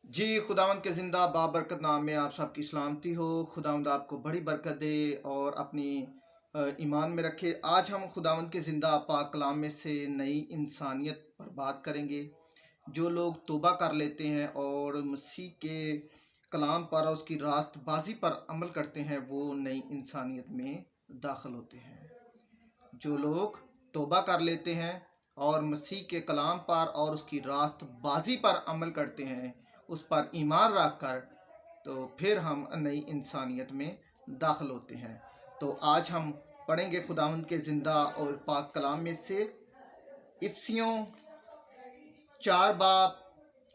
जी, खुदावंद के ज़िंदा बाबरकत नाम में आप सबकी सलामती हो। खुदावंद आपको बड़ी बरकत दे और अपनी ईमान में रखे। आज हम खुदावंद के ज़िंदा पाक कलाम में से नई इंसानियत पर बात करेंगे। जो लोग तौबा कर लेते हैं और मसीह के कलाम पर और उसकी रास्तबाज़ी पर अमल करते हैं, वो नई इंसानियत में दाखिल होते हैं। जो लोग तौबा कर लेते हैं और मसीह के कलाम पर और उसकी रास्तबाज़ी पर अमल करते हैं, उस पर ईमान रख कर, तो फिर हम नई इंसानियत में दाखिल होते हैं। तो आज हम पढ़ेंगे खुदावंद के ज़िंदा और पाक कलाम में से इफिसियों 4 बाब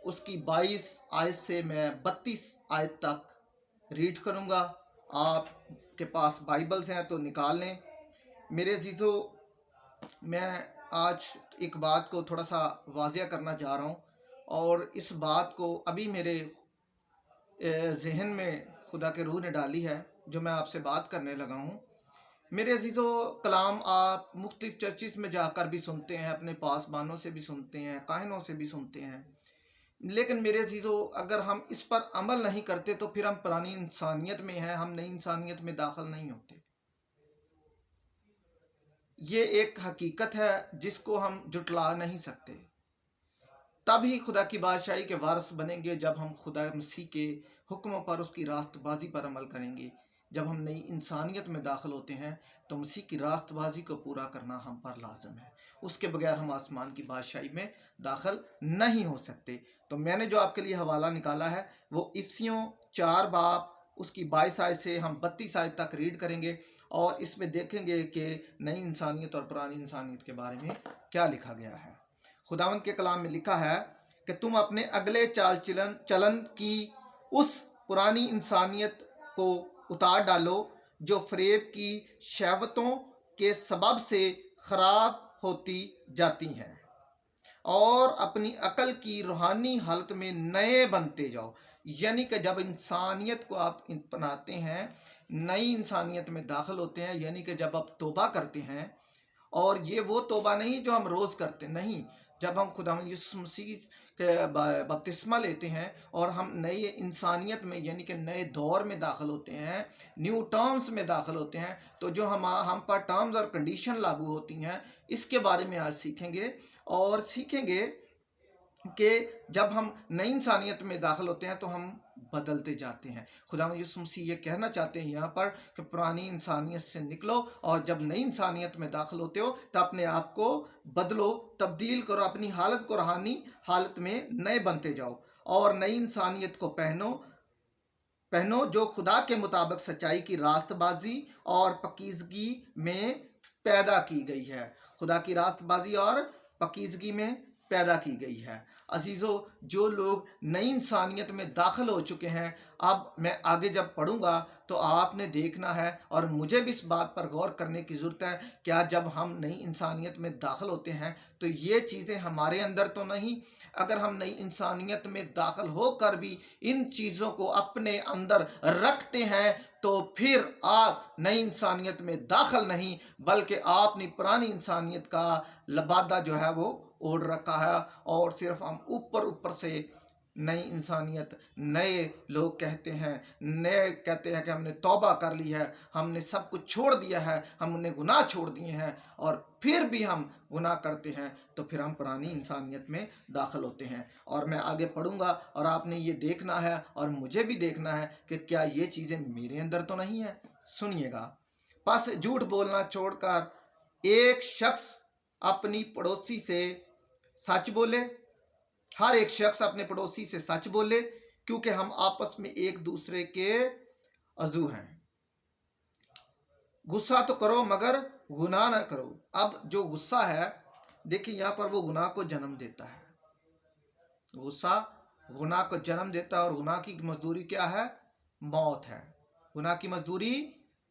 उसकी 22 आयत से मैं 32 आयत तक रीड करूँगा। आपके पास बाइबल्स हैं तो निकाल लें। मेरे अजीज़ों, मैं आज एक बात को थोड़ा सा वाज़िया करना चाह रहा हूँ और इस बात को अभी मेरे जहन में खुदा के रूह ने डाली है, जो मैं आपसे बात करने लगा हूँ। मेरे अजीज़ों, कलाम आप मुख्तलिफ चर्चिस में जाकर भी सुनते हैं, अपने पासबानों से भी सुनते हैं, काहिनों से भी सुनते हैं। लेकिन मेरे अजीज़ों, अगर हम इस पर अमल नहीं करते तो फिर हम पुरानी इंसानियत में हैं, हम नई इंसानियत में दाखिल नहीं होते। ये एक हकीकत है जिसको हम जुटला नहीं सकते। तभी खुदा की बादशाही के वारिस बनेंगे जब हम खुदा मसीह के हुक्मों पर, उसकी रास्तबाजी पर अमल करेंगे। जब हम नई इंसानियत में दाखिल होते हैं तो मसीह की रास्तबाजी को पूरा करना हम पर लाजम है। उसके बगैर हम आसमान की बादशाही में दाखिल नहीं हो सकते। तो मैंने जो आपके लिए हवाला निकाला है वो इफिसियों 4 बाब उसकी 22 आयत से हम 32 आयत तक रीड करेंगे और इसमें देखेंगे कि नई इंसानियत और पुरानी इंसानियत के बारे में क्या लिखा गया है। खुदावंद के कलाम में लिखा है कि तुम अपने अगले चाल चलन की उस पुरानी इंसानियत को उतार डालो जो फरेब की शहवतों के सबब से खराब होती जाती हैं, और अपनी अकल की रूहानी हालत में नए बनते जाओ। यानी कि जब इंसानियत को आप अपनाते हैं, नई इंसानियत में दाखिल होते हैं, यानी कि जब आप तौबा करते हैं, और ये वो तौबा नहीं जो हम रोज़ करते, नहीं। जब हम खुदा यीशु मसीह के बपतिस्मा लेते हैं और हम नई इंसानियत में यानी कि नए दौर में दाखिल होते हैं, न्यू टर्म्स में दाखिल होते हैं, तो जो हम पर टर्म्स और कंडीशन लागू होती हैं, इसके बारे में आज सीखेंगे। और सीखेंगे कि जब हम नई इंसानियत में दाखिल होते हैं तो हम बदलते जाते हैं। खुदा यीशु मसीह ये कहना चाहते हैं यहाँ पर कि पुरानी इंसानियत से निकलो और जब नई इंसानियत में दाखिल होते हो तो अपने आप को बदलो, तब्दील करो, अपनी हालत को रूहानी हालत में नए बनते जाओ और नई इंसानियत को पहनो पहनो जो खुदा के मुताबिक सच्चाई की रास्तबाजी और पकीजगी में पैदा की गई है। खुदा की रास्तबाजी और पकीजगी में पैदा की गई है। अजीज़ों, जो लोग नई इंसानियत में दाखिल हो चुके हैं, अब मैं आगे जब पढ़ूंगा तो आपने देखना है और मुझे भी इस बात पर गौर करने की ज़रूरत है, क्या जब हम नई इंसानियत में दाखिल होते हैं तो ये चीज़ें हमारे अंदर तो नहीं। अगर हम नई इंसानियत में दाखिल होकर भी इन चीज़ों को अपने अंदर रखते हैं तो फिर आप नई इंसानियत में दाखिल नहीं, बल्कि आपने पुरानी इंसानियत का लबादा जो है वो ओढ़ रखा है और सिर्फ हम ऊपर ऊपर से नई इंसानियत, नए लोग कहते हैं, नए कहते हैं कि हमने तौबा कर ली है, हमने सब कुछ छोड़ दिया है, हमने गुनाह छोड़ दिए हैं, और फिर भी हम गुनाह करते हैं, तो फिर हम पुरानी इंसानियत में दाखिल होते हैं। और मैं आगे पढ़ूंगा और आपने ये देखना है और मुझे भी देखना है कि क्या ये चीज़ें मेरे अंदर तो नहीं है। सुनिएगा। बस झूठ बोलना छोड़कर एक शख्स अपनी पड़ोसी से सच बोले। हर एक शख्स अपने पड़ोसी से सच बोले, क्योंकि हम आपस में एक दूसरे के अजू हैं। गुस्सा तो करो मगर गुनाह ना करो। अब जो गुस्सा है, देखिए यहाँ पर वो गुनाह को जन्म देता है। गुस्सा गुनाह को जन्म देता है और गुनाह की मजदूरी क्या है? मौत है। गुनाह की मजदूरी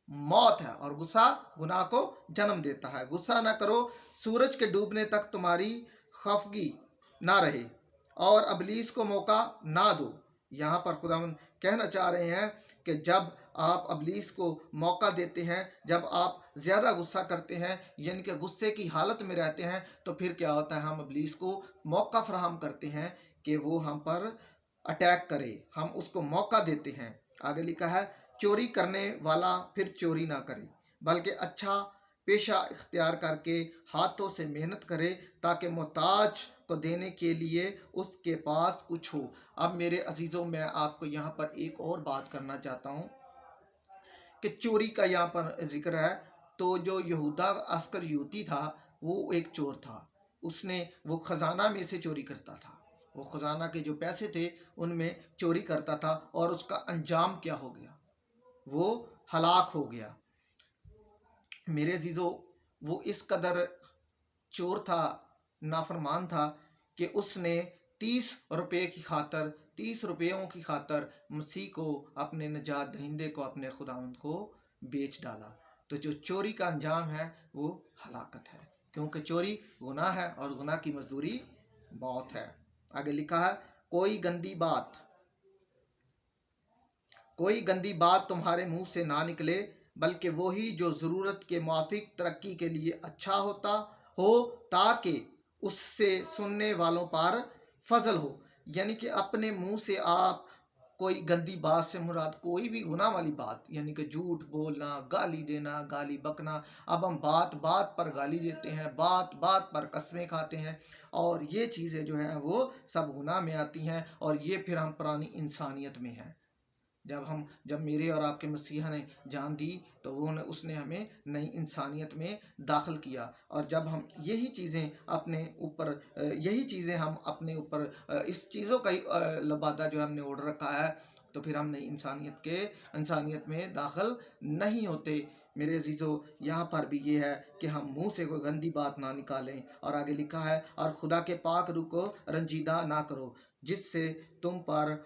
मौत है और गुस्सा गुनाह को जन्म देता है। गुस्सा ना करो, सूरज के डूबने तक तुम्हारी खफगी ना रहे और अबलीस को मौका ना दो। यहाँ पर खुदावंद कहना चाह रहे हैं कि जब आप अबलीस को मौका देते हैं, जब आप ज़्यादा गुस्सा करते हैं, यानी कि गुस्से की हालत में रहते हैं, तो फिर क्या होता है? हम अबलीस को मौका फराहम करते हैं कि वो हम पर अटैक करे, हम उसको मौका देते हैं। आगे लिखा है, चोरी करने वाला फिर चोरी ना करे, बल्कि अच्छा पेशा इख्तियार करके हाथों से मेहनत करे, ताकि मोहताज को देने के लिए उसके पास कुछ हो। अब मेरे अजीज़ों, मैं आपको यहाँ पर एक और बात करना चाहता हूँ कि चोरी का यहाँ पर जिक्र है। तो जो यहूदा अस्कर यूती था, वो एक चोर था। उसने वो खजाना में से चोरी करता था, वो खजाना के जो पैसे थे उनमें चोरी करता था, और उसका अंजाम क्या हो गया? वो हलाक हो गया। मेरे अजीजों, वो इस कदर चोर था, नाफरमान था, कि उसने 30 रुपये की खातर, 30 रुपयों की खातर मसीह को, अपने निजात दहिंदे को, अपने खुदावंद को बेच डाला। तो जो चोरी का अंजाम है वो हलाकत है, क्योंकि चोरी गुनाह है और गुनाह की मजदूरी मौत है। आगे लिखा है, कोई गंदी बात तुम्हारे मुंह से ना निकले, बल्कि वही जो ज़रूरत के मुआफिक तरक्की के लिए अच्छा होता हो, ताकि उससे सुनने वालों पर फजल हो। यानी कि अपने मुंह से आप कोई गंदी बात से मुराद कोई भी गुनाह वाली बात, यानी कि झूठ बोलना, गाली देना, गाली बकना। अब हम बात बात पर गाली देते हैं, बात बात पर कस्में खाते हैं, और ये चीज़ें जो हैं वो सब गुनाह में आती हैं, और ये फिर हम पुरानी इंसानियत में हैं। जब मेरे और आपके मसीहा ने जान दी, तो उसने हमें नई इंसानियत में दाखिल किया। और जब हम यही चीज़ें हम अपने ऊपर इस चीज़ों का ही लबादा जो हमने ओढ़ रखा है, तो फिर हम नई इंसानियत में दाखिल नहीं होते। मेरे अजीज़ों, यहाँ पर भी ये है कि हम मुंह से कोई गंदी बात ना निकालें। और आगे लिखा है, और खुदा के पाक रूह को रंजीदा ना करो, जिससे तुम पर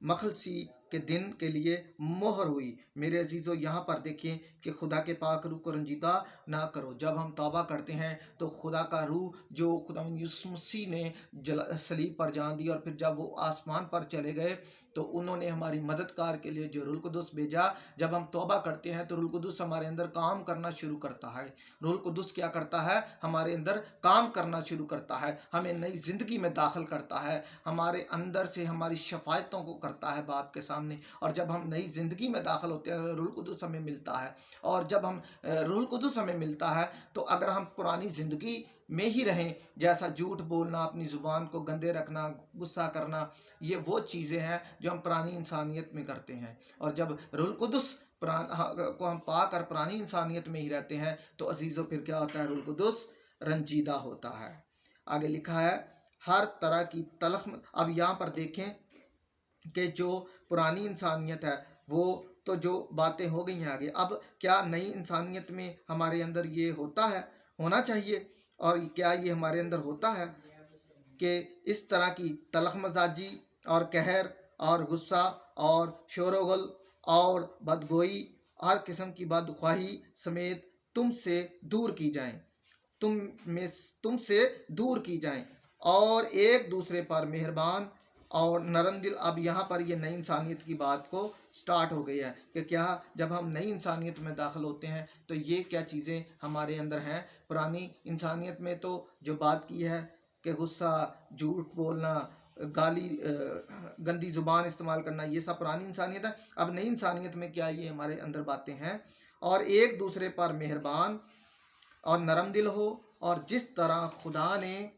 मखलसी के दिन के लिए मोहर हुई। मेरे अजीज़ों, यहाँ पर देखें कि खुदा के पाक रूह को रंजीदा ना करो। जब हम तौबा करते हैं तो खुदा का रूह, जो खुदा यीशु मसीह ने सलीब पर जान दी, और फिर जब वो आसमान पर चले गए, तो उन्होंने हमारी मददगार के लिए जो रूहुल कुदुस भेजा। जब हम तौबा करते हैं तो रूहुल कुदुस हमारे अंदर काम करना शुरू करता है। रूहुल कुदुस क्या करता है? हमारे अंदर काम करना शुरू करता है, हमें नई ज़िंदगी में दाखिल करता है, हमारे अंदर से हमारी शफायतों को करता है बाप के सामने। और जब हम नई ज़िंदगी में दाखिल होते हैं, रूहुल कुदुस हमें मिलता है। और जब रूहुल कुदुस हमें मिलता है, तो अगर हम पुरानी ज़िंदगी में ही रहें, जैसा झूठ बोलना, अपनी ज़ुबान को गंदे रखना, गुस्सा करना, ये वो चीज़ें हैं जो हम पुरानी इंसानियत में करते हैं। और जब रूहुल कुदुस को हम पाकर पुरानी इंसानियत में ही रहते हैं, तो अजीज़ों फिर क्या होता है? रूहुल कुदुस रंजीदा होता है। आगे लिखा है, हर तरह की तलख। अब यहाँ पर देखें कि जो पुरानी इंसानियत है, वो तो जो बातें हो गई हैं आगे, अब क्या नई इंसानियत में हमारे अंदर ये होता है, होना चाहिए, और क्या ये हमारे अंदर होता है कि इस तरह की तलख मजाजी और कहर और गुस्सा और शोरगुल और बदगोई, हर किस्म की बदख्वाही समेत तुम तुमसे दूर की जाएं, और एक दूसरे पर मेहरबान और नरम दिल। अब यहाँ पर ये नई इंसानियत की बात को स्टार्ट हो गई है कि क्या जब हम नई इंसानियत में दाखिल होते हैं, तो ये क्या चीज़ें हमारे अंदर हैं। पुरानी इंसानियत में तो जो बात की है कि गुस्सा, झूठ बोलना, गंदी ज़ुबान इस्तेमाल करना, ये सब पुरानी इंसानियत है। अब नई इंसानियत में क्या ये हमारे अंदर बातें हैं? और एक दूसरे पर मेहरबान और नरम दिल हो, और जिस तरह खुदा ने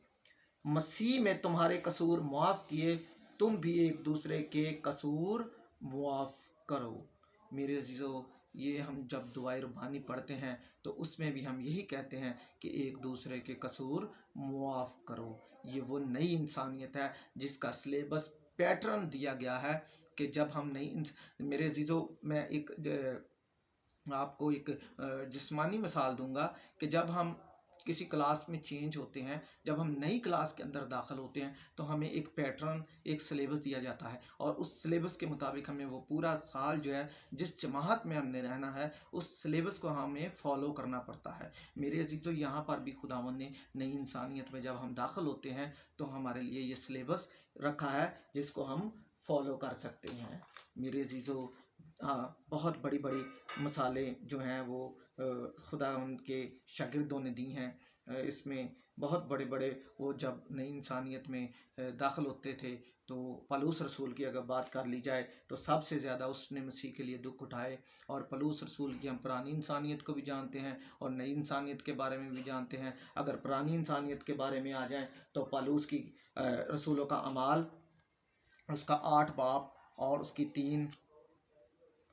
मसीह में तुम्हारे कसूर मुआफ़ किए, तुम भी एक दूसरे के कसूर मुआफ़ करो। मेरे अजीज़ों, ये हम जब दुआए रुबानी पढ़ते हैं, तो उसमें भी हम यही कहते हैं कि एक दूसरे के कसूर मुआफ़ करो। ये वो नई इंसानियत है जिसका सिलेबस, पैटर्न दिया गया है कि जब हम मेरे अजीज़ों, मैं आपको एक जिस्मानी मिसाल दूंगा कि जब हम किसी क्लास में चेंज होते हैं, जब हम नई क्लास के अंदर दाखिल होते हैं, तो हमें एक पैटर्न, एक सिलेबस दिया जाता है, और उस सिलेबस के मुताबिक हमें वो पूरा साल जो है, जिस जमात में हमने रहना है, उस सिलेबस को हमें फॉलो करना पड़ता है। मेरे अजीज़ों, यहाँ पर भी खुदावंद ने नई इंसानियत में जब हम दाखिल होते हैं, तो हमारे लिए ये सिलेबस रखा है जिसको हम फॉलो कर सकते हैं। मेरे अजीज़ों, हाँ, बहुत बड़ी बड़ी मिसालें जो हैं वो खुदा उनके शागिर्दों ने दी हैं। इसमें بہت بڑے بڑے وہ جب نئی انسانیت میں داخل ہوتے تھے تو پالوس رسول کی اگر بات کر لی جائے تو سب سے زیادہ اس نے مسیح کے لیے دکھ اٹھائے، اور پالوس رسول کی ہم پرانی انسانیت کو بھی جانتے ہیں اور نئی انسانیت کے بارے میں بھی جانتے ہیں۔ اگر پرانی انسانیت کے بارے میں آ جائیں تو پالوس کی رسولوں کا اعمال، اس کا 8 باب اور اس کی 3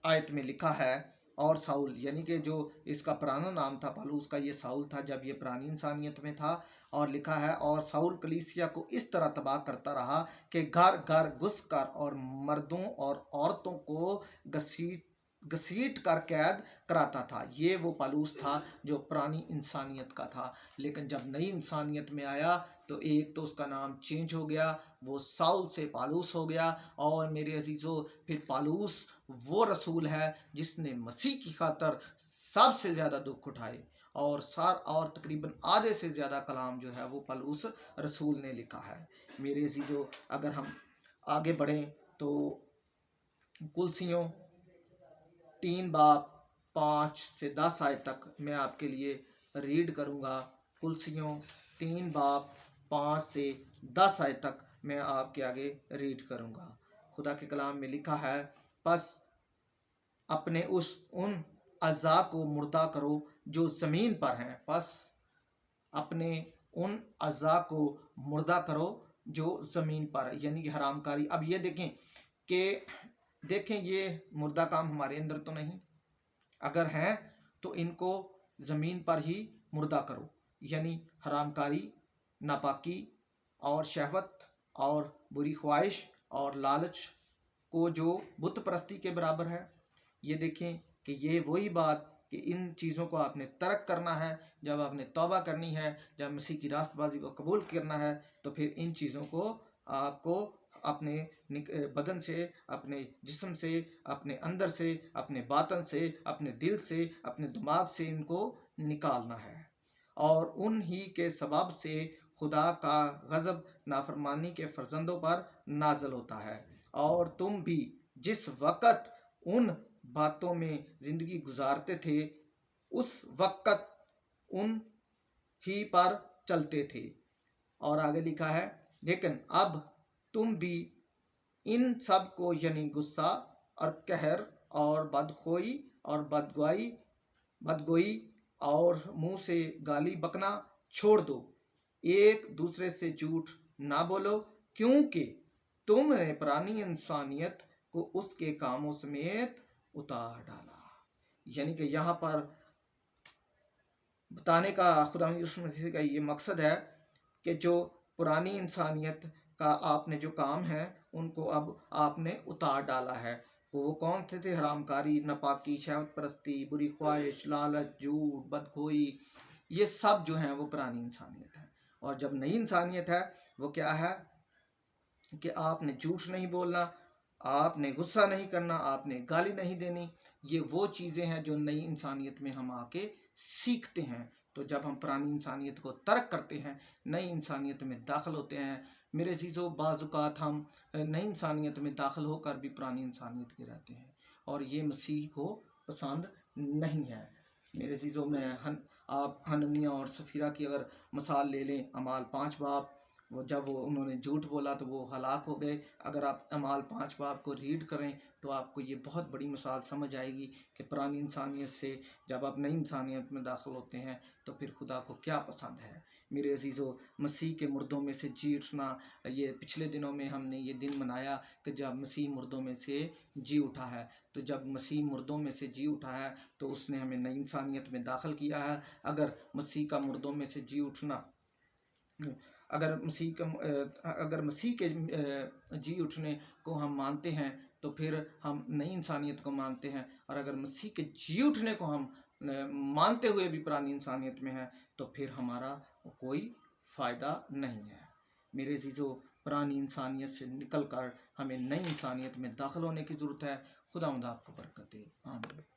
آیت میں لکھا ہے، اور ساؤل یعنی کہ جو اس کا پرانا نام تھا پالوس کا، یہ ساؤل تھا جب یہ پرانی انسانیت میں تھا، اور لکھا ہے اور ساؤل کلیسیا کو اس طرح تباہ کرتا رہا کہ گھر گھر گھس کر اور مردوں اور عورتوں کو گھسیٹ کر قید کراتا تھا۔ یہ وہ پالوس تھا جو پرانی انسانیت کا تھا، لیکن جب نئی انسانیت میں آیا تو ایک تو اس کا نام چینج ہو گیا، وہ ساؤل سے پالوس ہو گیا، اور میرے عزیزو پھر پالوس وہ رسول ہے جس نے مسیح کی خاطر سب سے زیادہ دکھ اٹھائے، اور تقریباً آدھے سے زیادہ کلام جو ہے وہ پالوس رسول نے لکھا ہے۔ میرے عزیزو اگر ہم آگے بڑھیں تو کلسیوں 3 باب 5 سے 10 آیت تک میں آپ کے لیے ریڈ کروں گا۔ کلسیوں 3 باب 5 سے 10 آیت تک میں آپ کے آگے ریڈ کروں گا۔ خدا کے کلام میں لکھا ہے، پس اپنے ان اعضاء کو مردہ کرو جو زمین پر ہیں، پس اپنے ان اعضاء کو مردہ کرو جو زمین پر، یعنی کہ حرام کاری۔ اب یہ دیکھیں یہ مردہ کام ہمارے اندر تو نہیں، اگر ہیں تو ان کو زمین پر ہی مردہ کرو، یعنی حرام کاری، ناپاکی اور شہوت اور بری خواہش اور لالچ کو جو بت پرستی کے برابر ہے۔ یہ دیکھیں کہ یہ وہی بات کہ ان چیزوں کو آپ نے ترک کرنا ہے، جب آپ نے توبہ کرنی ہے، جب مسیح کی راست بازی کو قبول کرنا ہے، تو پھر ان چیزوں کو آپ کو اپنے بدن سے، اپنے جسم سے، اپنے اندر سے، اپنے باطن سے، اپنے دل سے، اپنے دماغ سے ان کو نکالنا ہے، اور ان ہی کے سبب سے خدا کا غضب نافرمانی کے فرزندوں پر نازل ہوتا ہے، اور تم بھی جس وقت ان باتوں میں زندگی گزارتے تھے اس وقت ان ہی پر چلتے تھے۔ اور آگے لکھا ہے، لیکن اب تم بھی ان سب کو یعنی غصہ اور قہر اور بدخوئی اور بدگوئی اور منہ سے گالی بکنا چھوڑ دو، ایک دوسرے سے جھوٹ نہ بولو، کیونکہ تم نے پرانی انسانیت کو اس کے کاموں سمیت اتار ڈالا۔ یعنی کہ یہاں پر بتانے کا خدا یسوع مسیح کا یہ مقصد ہے کہ جو پرانی انسانیت کا آپ نے جو کام ہے ان کو اب آپ نے اتار ڈالا ہے۔ وہ کون تھے؟ حرام کاری، ناپاکی، شہوت پرستی، بری خواہش، لالچ، جھوٹ، بدخوئی، یہ سب جو ہیں وہ پرانی انسانیت ہے۔ اور جب نئی انسانیت ہے وہ کیا ہے کہ آپ نے جھوٹ نہیں بولنا، آپ نے غصہ نہیں کرنا، آپ نے گالی نہیں دینی۔ یہ وہ چیزیں ہیں جو نئی انسانیت میں ہم آ کے سیکھتے ہیں۔ تو جب ہم پرانی انسانیت کو ترک کرتے ہیں، نئی انسانیت میں داخل ہوتے ہیں، میرے عزیزو بعض اوقات ہم نئی انسانیت میں داخل ہو کر بھی پرانی انسانیت کے رہتے ہیں، اور یہ مسیح کو پسند نہیں ہے۔ میرے عزیزو آپ حننیہ اور سفیرہ کی اگر مثال لے لیں، اعمال 5 باب، جب انہوں نے جھوٹ بولا تو وہ ہلاک ہو گئے۔ اگر آپ اعمال 5 باب کو ریڈ کریں تو آپ کو یہ بہت بڑی مثال سمجھ آئے گی کہ پرانی انسانیت سے جب آپ نئی انسانیت میں داخل ہوتے ہیں تو پھر خدا کو کیا پسند ہے۔ میرے عزیزو مسیح کے مردوں میں سے جی اٹھنا، یہ پچھلے دنوں میں ہم نے یہ دن منایا کہ جب مسیح مردوں میں سے جی اٹھا ہے۔ تو جب مسیح مردوں میں سے جی اٹھا ہے تو اس نے ہمیں نئی انسانیت میں داخل کیا ہے۔ اگر مسیح کا مردوں میں سے جی اٹھنا، اگر مسیح کے جی اٹھنے کو ہم مانتے ہیں تو پھر ہم نئی انسانیت کو مانتے ہیں، اور اگر مسیح کے جی اٹھنے کو ہم مانتے ہوئے بھی پرانی انسانیت میں ہیں تو پھر ہمارا کوئی فائدہ نہیں ہے۔ میرے عزیزو پرانی انسانیت سے نکل کر ہمیں نئی انسانیت میں داخل ہونے کی ضرورت ہے۔ خداوند آپ کو برکت دے، آمین۔